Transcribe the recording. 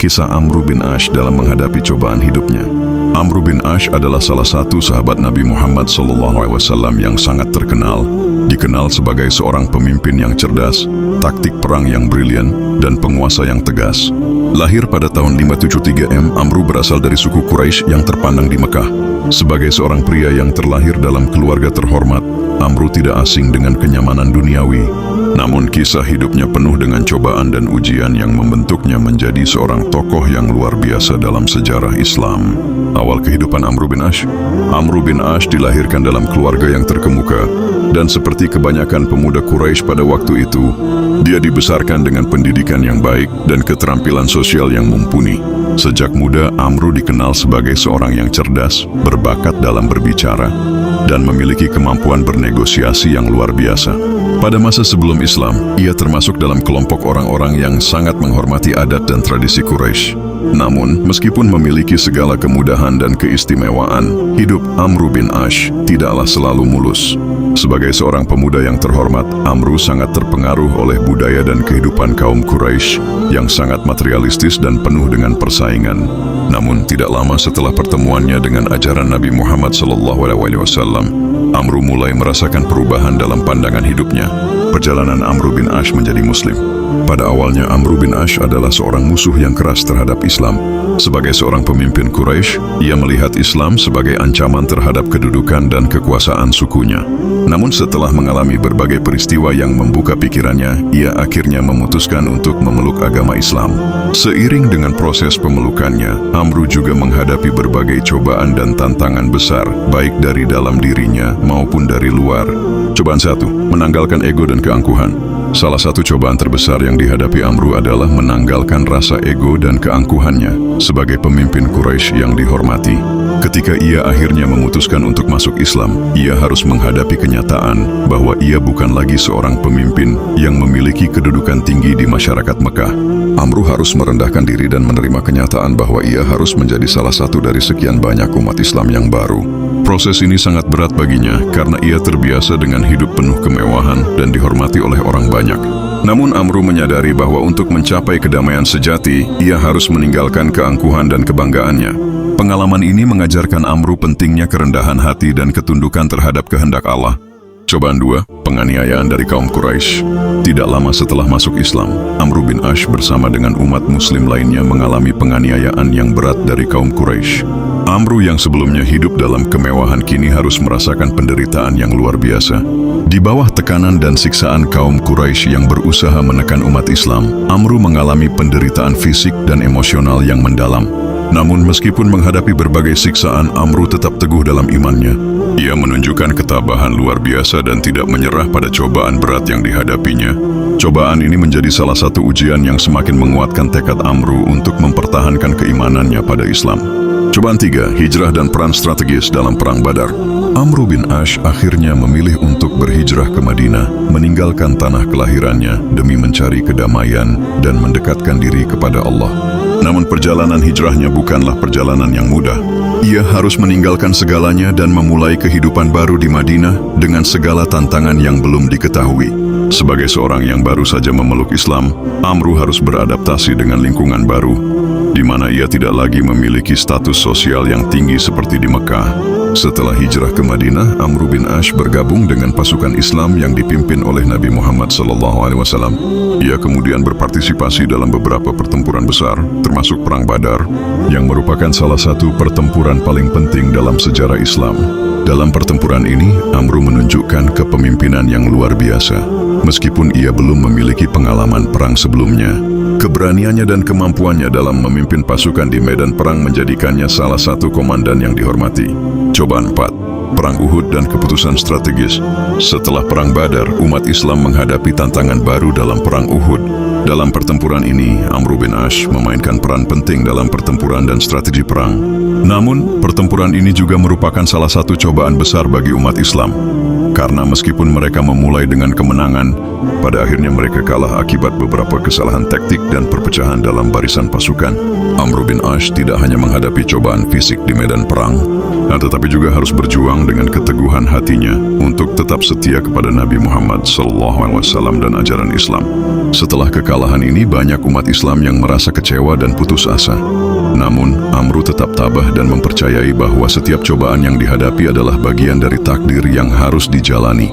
kisah Amr bin Ash dalam menghadapi cobaan hidupnya. Amr bin Ash adalah salah satu sahabat Nabi Muhammad SAW yang sangat terkenal, dikenal sebagai seorang pemimpin yang cerdas, taktik perang yang brilian, dan penguasa yang tegas. Lahir pada tahun 573 Amr berasal dari suku Quraisy yang terpandang di Mekah. Sebagai seorang pria yang terlahir dalam keluarga terhormat, Amr tidak asing dengan kenyamanan duniawi. Namun kisah hidupnya penuh dengan cobaan dan ujian yang membentuknya menjadi seorang tokoh yang luar biasa dalam sejarah Islam. Awal kehidupan Amr bin Ash. Amr bin Ash dilahirkan dalam keluarga yang terkemuka, dan seperti kebanyakan pemuda Quraisy pada waktu itu, dia dibesarkan dengan pendidikan yang baik dan keterampilan sosial yang mumpuni. Sejak muda, Amr dikenal sebagai seorang yang cerdas, berbakat dalam berbicara, dan memiliki kemampuan bernegosiasi yang luar biasa. Pada masa sebelum Islam, ia termasuk dalam kelompok orang-orang yang sangat menghormati adat dan tradisi Quraisy. Namun, meskipun memiliki segala kemudahan dan keistimewaan, hidup Amr bin Ash tidaklah selalu mulus. Sebagai seorang pemuda yang terhormat, Amr sangat terpengaruh oleh budaya dan kehidupan kaum Quraisy yang sangat materialistis dan penuh dengan persaingan. Namun, tidak lama setelah pertemuannya dengan ajaran Nabi Muhammad SAW, Amr mulai merasakan perubahan dalam pandangan hidupnya. Perjalanan Amr bin Ash menjadi Muslim. Pada awalnya, Amr bin Ash adalah seorang musuh yang keras terhadap Islam. Sebagai seorang pemimpin Quraisy, ia melihat Islam sebagai ancaman terhadap kedudukan dan kekuasaan sukunya. Namun setelah mengalami berbagai peristiwa yang membuka pikirannya, ia akhirnya memutuskan untuk memeluk agama Islam. Seiring dengan proses pemelukannya, Amr juga menghadapi berbagai cobaan dan tantangan besar, baik dari dalam dirinya maupun dari luar. Cobaan 1, menanggalkan ego dan keangkuhan. Salah satu cobaan terbesar yang dihadapi Amr adalah menanggalkan rasa ego dan keangkuhannya sebagai pemimpin Quraisy yang dihormati. Ketika ia akhirnya memutuskan untuk masuk Islam, ia harus menghadapi kenyataan bahwa ia bukan lagi seorang pemimpin yang memiliki kedudukan tinggi di masyarakat Mekah. Amr harus merendahkan diri dan menerima kenyataan bahwa ia harus menjadi salah satu dari sekian banyak umat Islam yang baru. Proses ini sangat berat baginya karena ia terbiasa dengan hidup penuh kemewahan dan dihormati oleh orang banyak. Namun Amr menyadari bahwa untuk mencapai kedamaian sejati, ia harus meninggalkan keangkuhan dan kebanggaannya. Pengalaman ini mengajarkan Amr pentingnya kerendahan hati dan ketundukan terhadap kehendak Allah. Cobaan 2, penganiayaan dari kaum Quraisy. Tidak lama setelah masuk Islam, Amr bin Ash bersama dengan umat muslim lainnya mengalami penganiayaan yang berat dari kaum Quraisy. Amr yang sebelumnya hidup dalam kemewahan kini harus merasakan penderitaan yang luar biasa. Di bawah tekanan dan siksaan kaum Quraisy yang berusaha menekan umat Islam, Amr mengalami penderitaan fisik dan emosional yang mendalam. Namun meskipun menghadapi berbagai siksaan, Amr tetap teguh dalam imannya. Ia menunjukkan ketabahan luar biasa dan tidak menyerah pada cobaan berat yang dihadapinya. Cobaan ini menjadi salah satu ujian yang semakin menguatkan tekad Amr untuk mempertahankan keimanannya pada Islam. Cobaan 3, hijrah dan peran strategis dalam Perang Badar. Amr bin Ash akhirnya memilih untuk berhijrah ke Madinah, meninggalkan tanah kelahirannya demi mencari kedamaian dan mendekatkan diri kepada Allah. Namun perjalanan hijrahnya bukanlah perjalanan yang mudah. Ia harus meninggalkan segalanya dan memulai kehidupan baru di Madinah dengan segala tantangan yang belum diketahui. Sebagai seorang yang baru saja memeluk Islam, Amr harus beradaptasi dengan lingkungan baru, di mana ia tidak lagi memiliki status sosial yang tinggi seperti di Mekah. Setelah hijrah ke Madinah, Amr bin Ash bergabung dengan pasukan Islam yang dipimpin oleh Nabi Muhammad SAW. Ia kemudian berpartisipasi dalam beberapa pertempuran besar, termasuk Perang Badar, yang merupakan salah satu pertempuran paling penting dalam sejarah Islam. Dalam pertempuran ini, Amr menunjukkan kepemimpinan yang luar biasa. Meskipun ia belum memiliki pengalaman perang sebelumnya, keberaniannya dan kemampuannya dalam memimpin pasukan di medan perang menjadikannya salah satu komandan yang dihormati. Cobaan 4, Perang Uhud dan keputusan strategis. Setelah Perang Badar, umat Islam menghadapi tantangan baru dalam Perang Uhud. Dalam pertempuran ini, Amr bin Ash memainkan peran penting dalam pertempuran dan strategi perang. Namun, pertempuran ini juga merupakan salah satu cobaan besar bagi umat Islam. Karena meskipun mereka memulai dengan kemenangan, Pada akhirnya mereka kalah akibat beberapa kesalahan taktik dan perpecahan dalam barisan pasukan. Amr bin Ash tidak hanya menghadapi cobaan fisik di medan perang, tetapi juga harus berjuang dengan keteguhan hatinya untuk tetap setia kepada Nabi Muhammad SAW dan ajaran Islam. Setelah kekalahan ini, banyak umat Islam yang merasa kecewa dan putus asa. Namun, Amr tetap tabah dan mempercayai bahwa setiap cobaan yang dihadapi adalah bagian dari takdir yang harus dijalani.